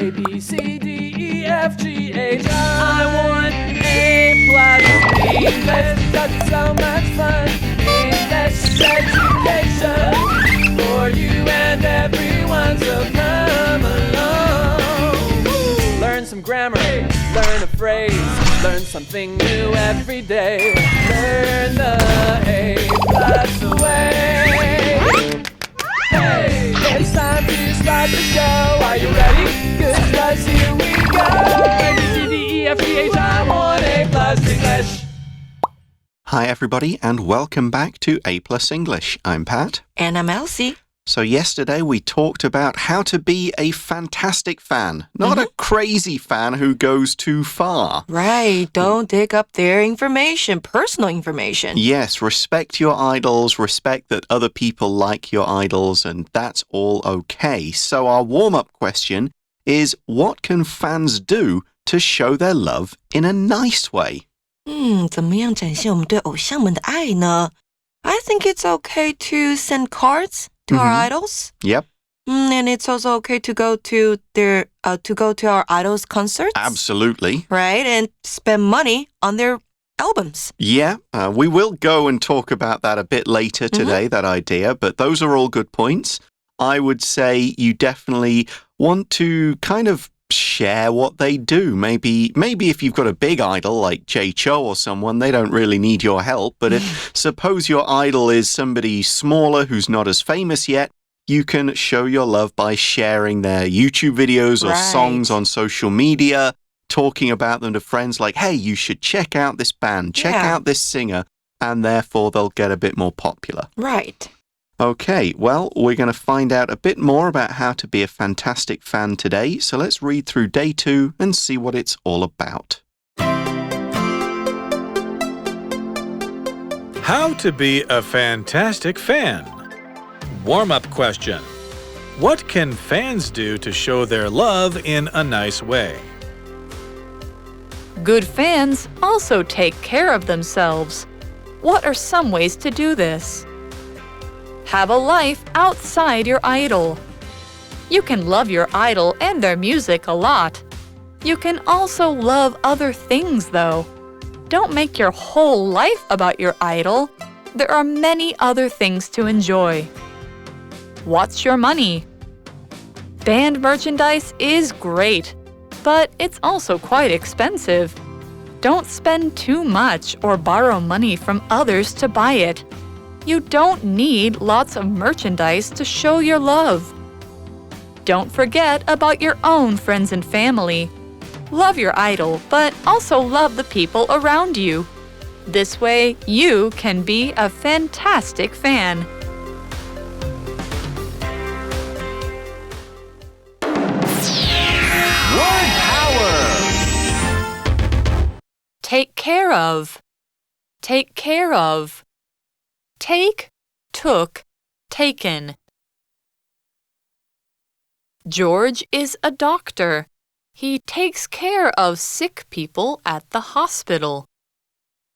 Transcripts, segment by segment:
A, B, C, D, E, F, G, H, I want A plus B. Let's have so much fun in this education for you and everyone, so come along. Learn some grammar, learn a phrase, learn something new every day. Learn the A plus way. Hey, it's time to start the show. Are you ready? Good, 'cause here we go. A, B, C, D, E, F, G, H, I want A plus English. Hi everybody and welcome back to A+ English. I'm Pat. And I'm Elsie. So yesterday we talked about how to be a fantastic fan, not a crazy fan who goes too far. Right, don't dig up their information, personal information. Yes, respect your idols, respect that other people like your idols, and that's all okay. So our warm-up question is, what can fans do to show their love in a nice way? 怎么样展现我们对偶像们的爱呢? I think it's okay to send cards to our idols. Yep. And it's also okay to go to our idols' concerts. Absolutely. Right, and spend money on their albums. Yeah, we will go and talk about that a bit later today, that idea, but those are all good points. I would say you definitely want to kind of share what they do. Maybe if you've got a big idol like Jay Cho or someone, they don't really need your help. But if suppose your idol is somebody smaller who's not as famous yet, you can show your love by sharing their YouTube videos or songs on social media, talking about them to friends like, hey, you should check out this band, check out this singer, and therefore they'll get a bit more popular. Right. Okay, well, we're going to find out a bit more about how to be a fantastic fan today, so let's read through day 2 and see what it's all about. How to be a fantastic fan. Warm-up question. What can fans do to show their love in a nice way? Good fans also take care of themselves. What are some ways to do this? Have a life outside your idol. You can love your idol and their music a lot. You can also love other things, though. Don't make your whole life about your idol. There are many other things to enjoy. What's your money? Band merchandise is great, but it's also quite expensive. Don't spend too much or borrow money from others to buy it. You don't need lots of merchandise to show your love. Don't forget about your own friends and family. Love your idol, but also love the people around you. This way, you can be a fantastic fan. Word power. Take care of. Take care of. Take, took, taken. George is a doctor. He takes care of sick people at the hospital.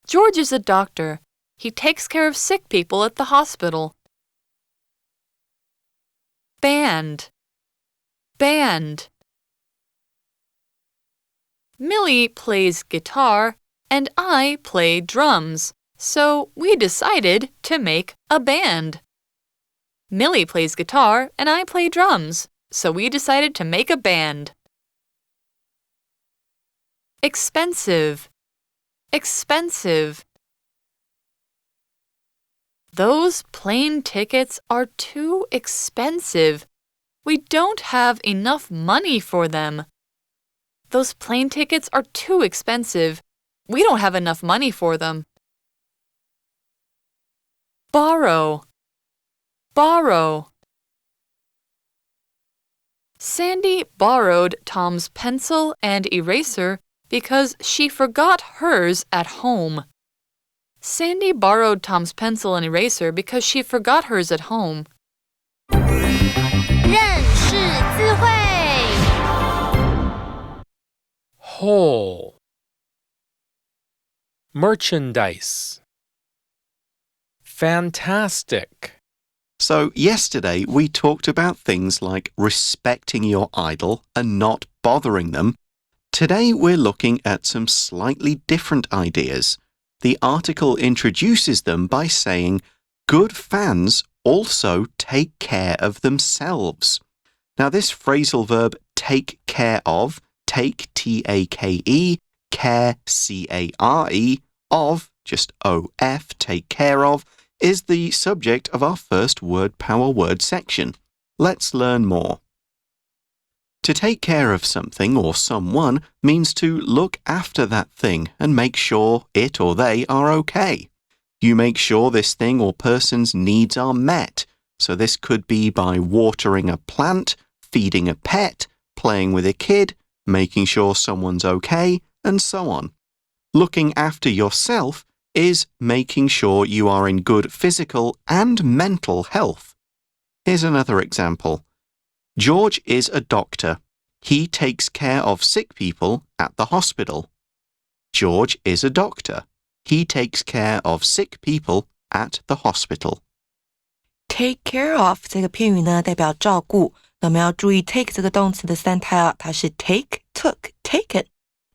George is a doctor. He takes care of sick people at the hospital. Band. Band. Millie plays guitar and I play drums. So we decided to make a band. Millie plays guitar and I play drums, so we decided to make a band. Expensive. Expensive. Those plane tickets are too expensive. We don't have enough money for them. Those plane tickets are too expensive. We don't have enough money for them. Borrow. Borrow. Sandy borrowed Tom's pencil and eraser because she forgot hers at home. Sandy borrowed Tom's pencil and eraser because she forgot hers at home. 认识字汇 Whole. Merchandise. Fantastic. So yesterday we talked about things like respecting your idol and not bothering them, today we're looking at some slightly different ideas. The article introduces them by saying, good fans also take care of themselves. Now this phrasal verb take care of, take T-A-K-E, care C-A-R-E, of, just O-F, take care of, is the subject of our first word power word section. Let's learn more. To take care of something or someone means to look after that thing and make sure it or they are okay. You make sure this thing or person's needs are met. So this could be by watering a plant, feeding a pet, playing with a kid, making sure someone's okay, and so on. Looking after yourself is making sure you are in good physical and mental health. Here's another example. George is a doctor. He takes care of sick people at the hospital. George is a doctor. He takes care of sick people at the hospital. Take care of 这个片语呢，代表照顾。那我们要注意 take 这个动词的三态啊，它是 take, took, taken。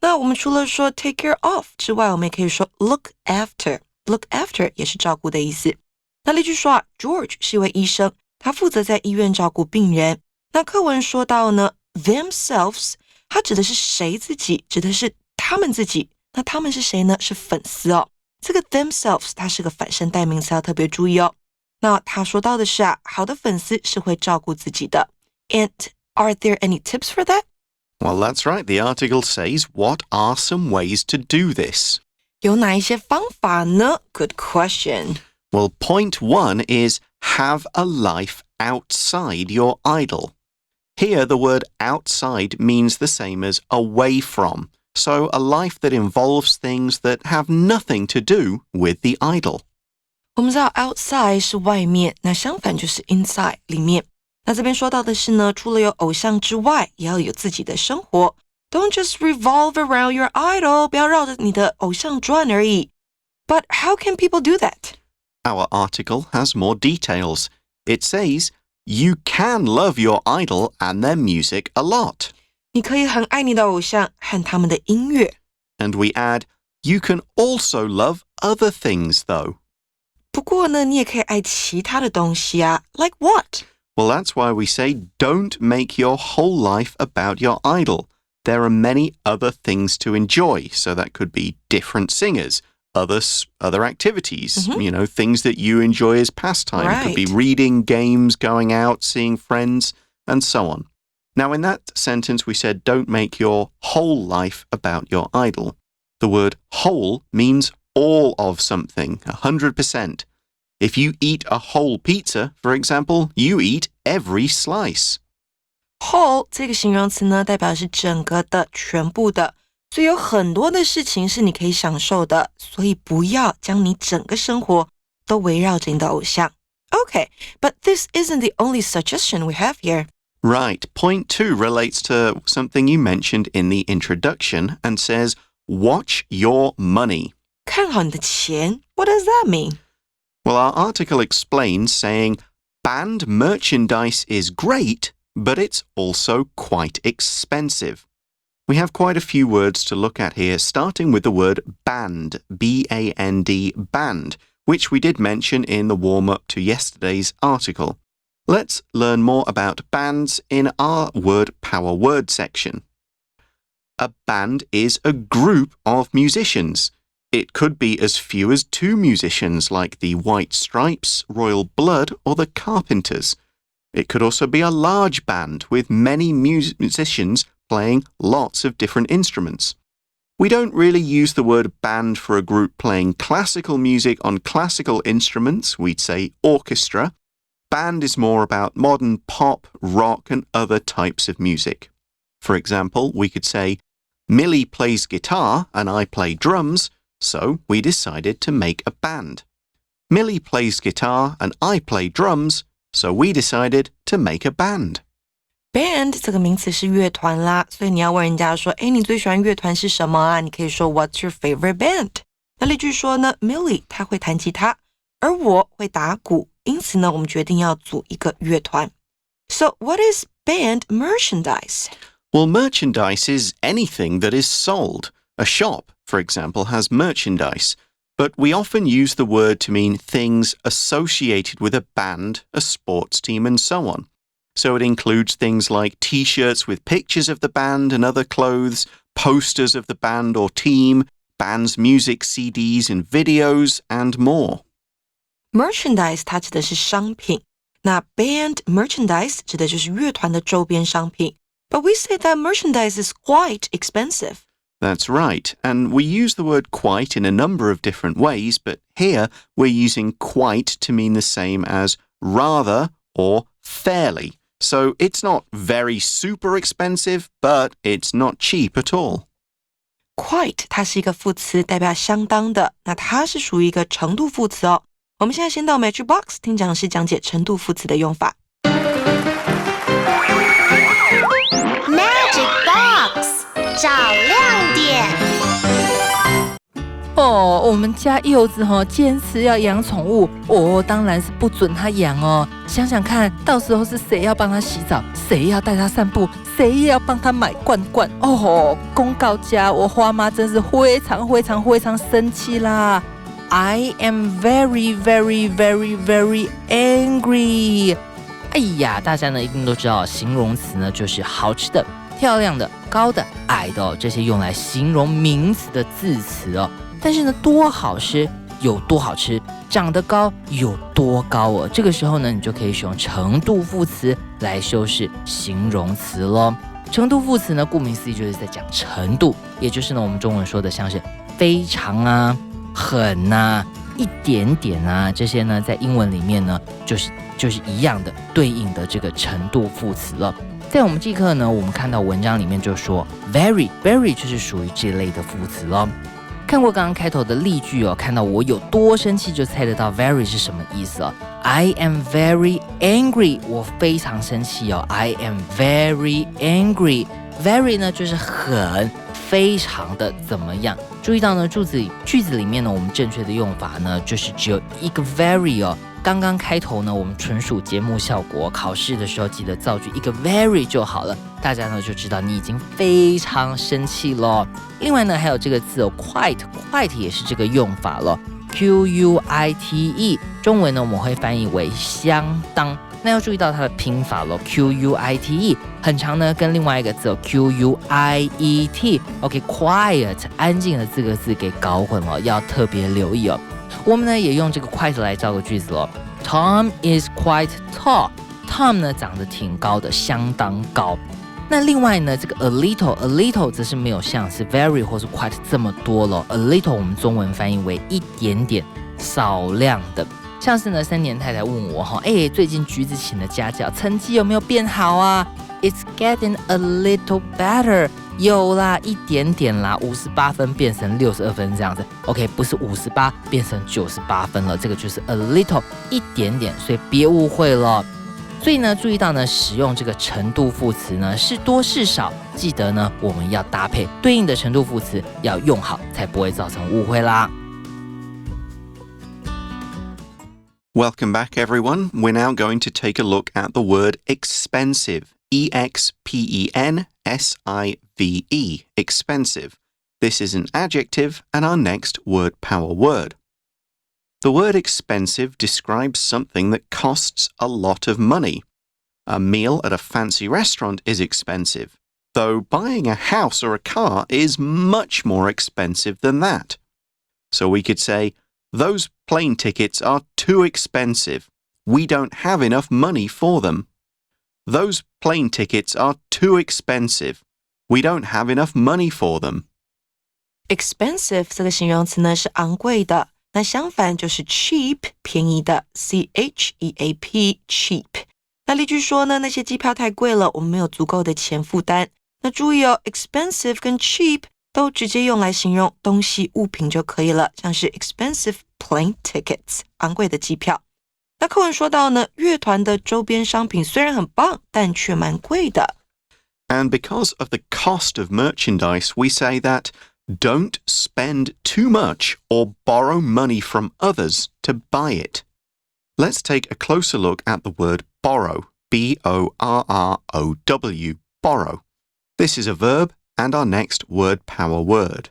那我们除了说 take care of 之外，我们也可以说 look after. Look after 也是照顾的意思。那例句说啊 ，George 是一位医生，他负责在医院照顾病人。那课文说到呢 ，themselves， 它指的是谁自己，指的是他们自己。那他们是谁呢？是粉丝哦。这个 themselves 它是个反身代名词，要特别注意哦。那他说到的是啊，好的粉丝是会照顾自己的。And are there any tips for that? Well, that's right. The article says, what are some ways to do this? 有哪一些方法呢？ Good question. Well, point one is have a life outside your idol. Here, the word outside means the same as away from. So a life that involves things that have nothing to do with the idol. 我们知道 outside 是外面，那相反就是 inside 里面。那这边说到的是呢，除了有偶像之外，也要有自己的生活。Don't just revolve around your idol， 不要绕着你的偶像转而已。But how can people do that? Our article has more details. It says, you can love your idol and their music a lot. 你可以很爱你的偶像和他们的音乐。And we add, you can also love other things, though. 不过呢，你也可以爱其他的东西啊。Like what? Well, that's why we say don't make your whole life about your idol. There are many other things to enjoy. So that could be different singers, other activities, things that you enjoy as pastime. Right. It could be reading, games, going out, seeing friends, and so on. Now, in that sentence, we said don't make your whole life about your idol. The word whole means all of something, 100%. If you eat a whole pizza, for example, you eat every slice. Whole 这个形容词呢，代表是整个的、全部的，所以有很多的事情是你可以享受的，所以不要将你整个生活都围绕着你的偶像。Okay, but this isn't the only suggestion we have here. Right. Point 2 relates to something you mentioned in the introduction and says, watch your money. 看好你的钱 What does that mean? Well, our article explains saying, band merchandise is great, but it's also quite expensive. We have quite a few words to look at here, starting with the word band, B-A-N-D, band, which we did mention in the warm-up to yesterday's article. Let's learn more about bands in our word power word section. A band is a group of musicians. It could be as few as 2 musicians like the White Stripes, Royal Blood, or the Carpenters. It could also be a large band with many musicians playing lots of different instruments. We don't really use the word band for a group playing classical music on classical instruments. We'd say orchestra. Band is more about modern pop, rock, and other types of music. For example, we could say, Millie plays guitar and I play drums, so we decided to make a band. Millie plays guitar and I play drums, so we decided to make a band. Band 这个名词是乐团啦，所以你要问人家说，诶，你最喜欢乐团是什么啊？你可以说 What's your favorite band? 那例句说呢 Millie 她会弹吉他，而我会打鼓，因此呢，我们决定要组一个乐团。So what is band merchandise? Well, merchandise is anything that is sold. A shop, for example, has merchandise, but we often use the word to mean things associated with a band, a sports team, and so on. So it includes things like t-shirts with pictures of the band and other clothes, posters of the band or team, band's music CDs and videos, and more. Merchandise 它指的是商品，那 band merchandise 指的就是乐团的周边商品。But we say that merchandise is quite expensive. That's right, and we use the word quite in a number of different ways, but here we're using quite to mean the same as rather or fairly. So it's not very super expensive, but it's not cheap at all. Quite 它是一个副词，代表相当的，那它是属于一个程度副词哦。我们现在先到 Magic Box 听讲师讲解程度副词的用法。Magic Box 找亮点。我们家柚子坚持要养宠物，当然是不准他养哦。想想看，到时候是谁要帮他洗澡，谁要带他散步，谁要帮他买罐罐公告家，我花妈真是非常生气啦。I am very, very, very, very angry. 哎呀，大家呢一定都知道，形容词呢就是好吃的、漂亮的、高的、矮的这些用来形容名词的字词哦。但是呢，多好吃有多好吃，长得高有多高哦。这个时候呢，你就可以使用程度副词来修饰形容词咯。程度副词呢，顾名思义就是在讲程度，也就是呢我们中文说的像是非常啊、很啊、一点点啊，这些呢在英文里面呢就是一样的对应的这个程度副词了。在我们这一课呢，我们看到文章里面就说 very 就是属于这类的副词咯。看过刚刚开头的例句哦，看到我有多生气就猜得到 very 是什么意思哦。I am very angry， 我非常生气哦。I am very angry。very 呢就是很非常的怎么样？注意到呢句子里面呢，我们正确的用法呢就是只有一个 very 哦。刚刚开头呢，我们纯属节目效果，考试的时候记得造句一个 very 就好了，大家呢就知道你已经非常生气咯。另外呢，还有这个字quite 也是这个用法咯 Quite， 中文呢我们会翻译为相当，那要注意到它的拼法咯 Quite， 很常呢跟另外一个字Quiet， quiet 安静的这个字给搞混了，要特别留意哦。我们呢也用这个 quite 来造个句子咯。Tom is quite tall. Tom 呢长得挺高的，相当高。那另外呢，这个 a little 则是没有像是 very 或是 quite 这么多咯。A little 我们中文翻译为一点点，少量的。像是呢3年太太问我最近橘子请了家教，成绩有没有变好啊？ It's getting a little better。有啦，一点点啦，58分变成62分这样子。OK， 不是58变成98分了，这个就是 a little 一点点，所以别误会了。所以呢，注意到呢，使用这个程度副词呢是多是少，记得呢我们要搭配对应的程度副词，要用好，才不会造成误会啦。Welcome back, everyone. We're now going to take a look at the word expensive. E-X-P-E-N-S-I-V-E, expensive. This is an adjective and our next word power word. The word expensive describes something that costs a lot of money. A meal at a fancy restaurant is expensive, though buying a house or a car is much more expensive than that. So we could say, those plane tickets are too expensive. We don't have enough money for them.Those plane tickets are too expensive. We don't have enough money for them. Expensive 这个形容词呢是昂贵的，那相反就是 cheap 便宜的 cheap cheap。那例句说呢，那些机票太贵了，我们没有足够的钱负担。那注意哦 ，expensive 跟 cheap 都直接用来形容东西物品就可以了，像是 expensive plane tickets 昂贵的机票。那课文说到呢，乐团的周边商品虽然很棒，但却蛮贵的。And because of the cost of merchandise, we say that don't spend too much or borrow money from others to buy it. Let's take a closer look at the word borrow, B-O-R-R-O-W, borrow. This is a verb and our next word power word.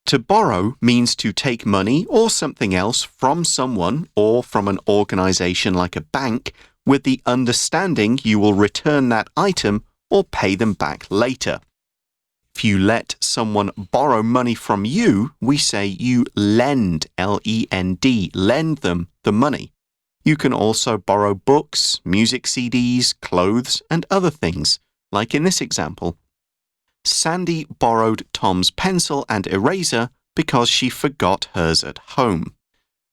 To borrow means to take money or something else from someone or from an organization like a bank with the understanding you will return that item or pay them back later. If you let someone borrow money from you, we say you lend, L-E-N-D, lend them the money. You can also borrow books, music CDs, clothes, and other things, like in this example. Sandy borrowed Tom's pencil and eraser because she forgot hers at home.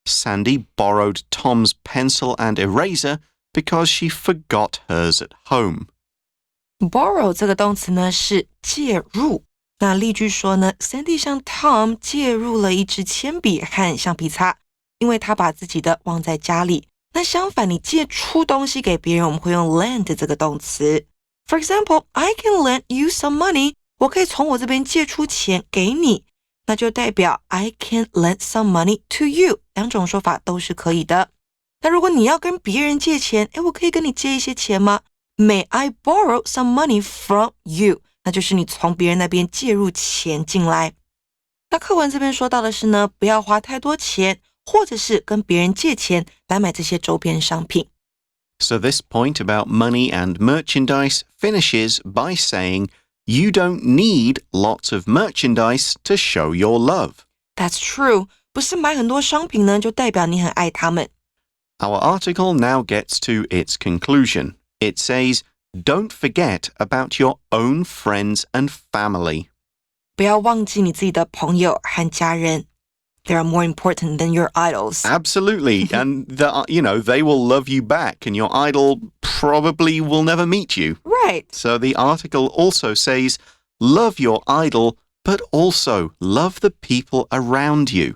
Sandy borrowed Tom's pencil and eraser because she forgot hers at home. Borrow 这个动词呢是借入。那例句说呢 Sandy 向 Tom 借入了一支铅笔和橡皮擦，因为他把自己的忘在家里。那相反，你借出东西给别人，我们会用 lend 这个动词。For example, I can lend you some money. 我可以从我这边借出钱给你，那就代表 I can lend some money to you. 两种说法都是可以的。那如果你要跟别人借钱，我可以跟你借一些钱吗？ May I borrow some money from you? 那就是你从别人那边借入钱进来。那课文这边说到的是呢，不要花太多钱，或者是跟别人借钱来买这些周边商品。So this point about money and merchandise finishes by saying you don't need lots of merchandise to show your love. That's true. 不是买很多商品呢，就代表你很爱他们。Our article now gets to its conclusion. It says, don't forget about your own friends and family. 不要忘记你自己的朋友和家人。They are more important than your idols. Absolutely. And, they will love you back and your idol probably will never meet you. Right. So the article also says, love your idol, but also love the people around you.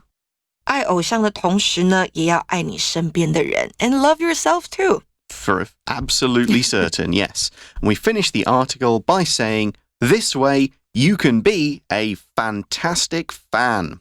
爱偶像的同时呢，也要爱你身边的人 and love yourself too. For absolutely certain, yes. And we finish the article by saying, this way you can be a fantastic fan.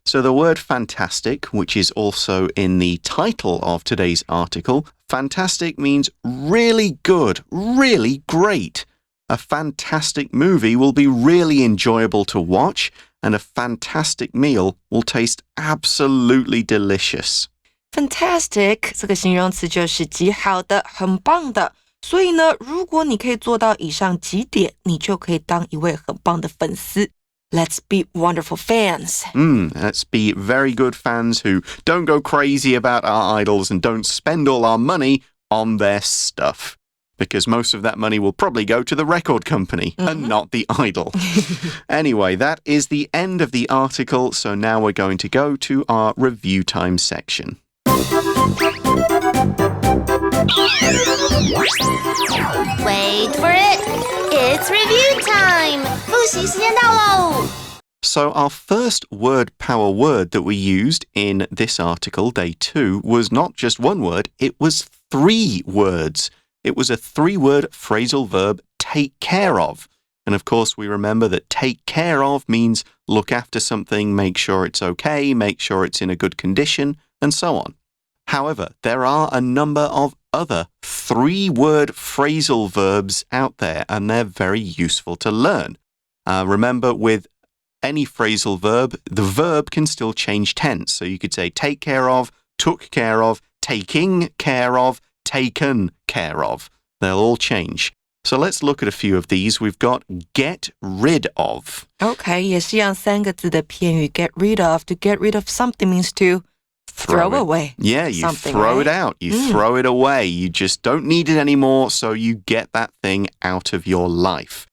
So the word fantastic, which is also in the title of today's article, fantastic means really good, really great. A fantastic movie will be really enjoyable to watch, and a fantastic meal will taste absolutely delicious. Fantastic 这个形容词就是极好的，很棒的。所以呢，如果你可以做到以上几点，你就可以当一位很棒的粉丝。Let's be wonderful fans. Let's be very good fans who don't go crazy about our idols and don't spend all our money on their stuff. Because most of that money will probably go to the record company and not the idol. Anyway, that is the end of the article. So now we're going to go to our review time section. Wait for it. It's review time. 复习时间到喽。So our first word power word that we used in this article, day 2, was not just one word, it was 3 words. It was a 3-word phrasal verb, take care of. And of course, we remember that take care of means look after something, make sure it's okay, make sure it's in a good condition, and so on. However, there are a number of other 3-word phrasal verbs out there, and they're very useful to learn. Remember, with any phrasal verb, the verb can still change tense. So you could say take care of, took care of, taking care of, taken care of. They'll all change. So let's look at a few of these. We've got get rid of. OK, 也是一样3个字的片语 get rid of. To get rid of something means to throw away. Yeah, you something, throw right? it out. You throw it away. You just don't need it anymore, so you get that thing out of your life.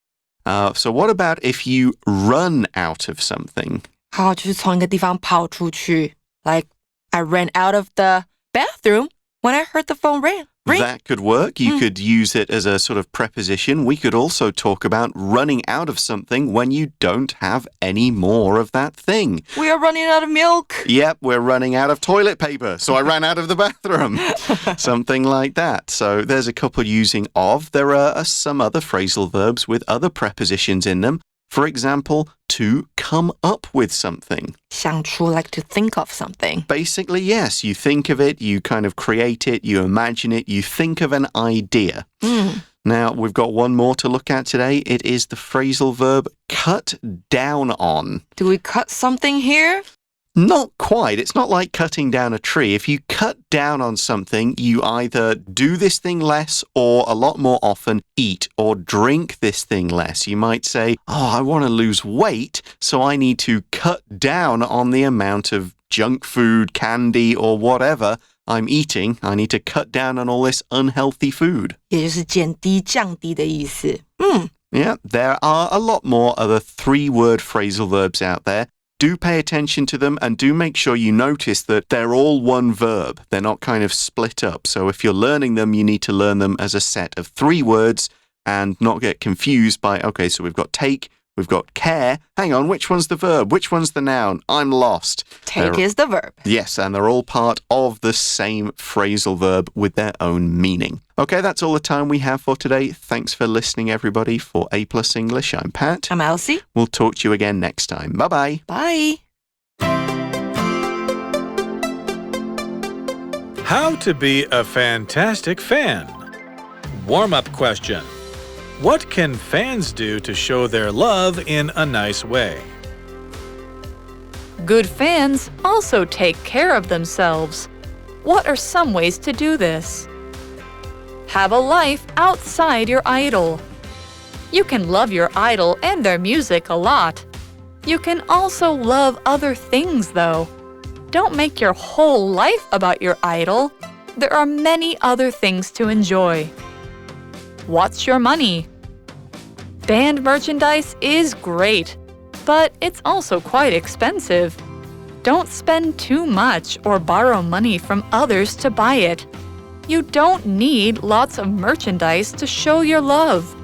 So what about if you run out of something? 好，就是从一个地方跑出去。Like, I ran out of the bathroom when I heard the phone ring. That could work. You could use it as a sort of preposition. We could also talk about running out of something when you don't have any more of that thing. We are running out of milk. Yep, we're running out of toilet paper, so I ran out of the bathroom. Something like that. So there's a couple using of. There are some other phrasal verbs with other prepositions in them. For example, to come up with something. 想出 like to think of something. Basically, yes, you think of it, you kind of create it, you imagine it, you think of an idea. Now, we've got one more to look at today. It is the phrasal verb cut down on. Do we cut something here? Not quite. It's not like cutting down a tree. If you cut down on something, you either do this thing less or a lot more often eat or drink this thing less. You might say, I want to lose weight, so I need to cut down on the amount of junk food, candy, or whatever I'm eating. I need to cut down on all this unhealthy food. 也就是减低、降低的意思。Yeah, there are a lot more other three-word phrasal verbs out there. Do pay attention to them and do make sure you notice that they're all one verb. They're not kind of split up. So if you're learning them, you need to learn them as a set of 3 words and not get confused by, okay, so we've got take, we've got care. Hang on, which one's the verb? Which one's the noun? I'm lost. Take is the verb. Yes, and they're all part of the same phrasal verb with their own meaning. Okay, that's all the time we have for today. Thanks for listening, everybody. For A+ English, I'm Pat. I'm Elsie. We'll talk to you again next time. Bye-bye. Bye. How to be a fantastic fan. Warm-up question. What can fans do to show their love in a nice way? Good fans also take care of themselves. What are some ways to do this? Have a life outside your idol. You can love your idol and their music a lot. You can also love other things, though. Don't make your whole life about your idol. There are many other things to enjoy. What's your money? Band merchandise is great, but it's also quite expensive. Don't spend too much or borrow money from others to buy it. You don't need lots of merchandise to show your love.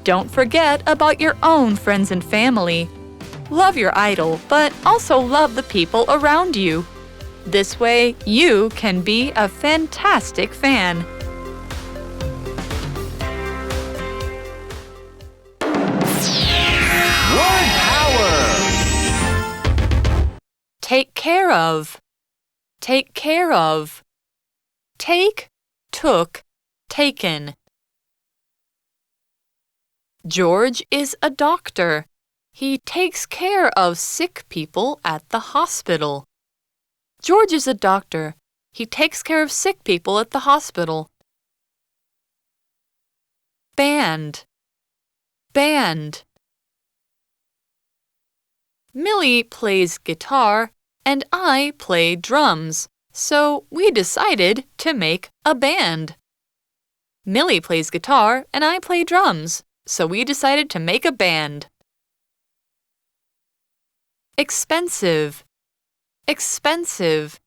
Don't forget about your own friends and family. Love your idol, but also love the people around you. This way, you can be a fantastic fan. Word power. Take care of. Take care of. Take, took, taken. George is a doctor. He takes care of sick people at the hospital. George is a doctor. He takes care of sick people at the hospital. Band. Band. Millie plays guitar and I play drums, so we decided to make a band. Millie plays guitar and I play drums, so we decided to make a band. Expensive. Expensive.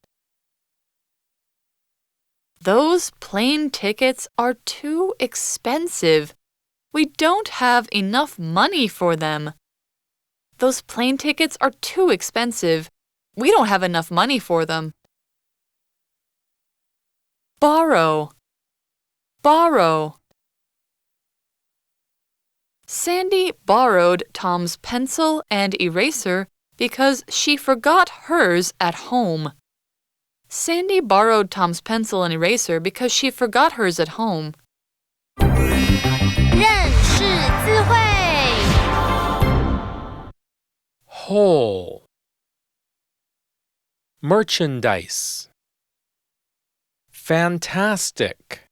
Those plane tickets are too expensive. We don't have enough money for them. Those plane tickets are too expensive. We don't have enough money for them. Borrow. Borrow. Sandy borrowed Tom's pencil and eraser because she forgot hers at home. Sandy borrowed Tom's pencil and eraser because she forgot hers at home. 认识字汇 Whole. Merchandise. Fantastic.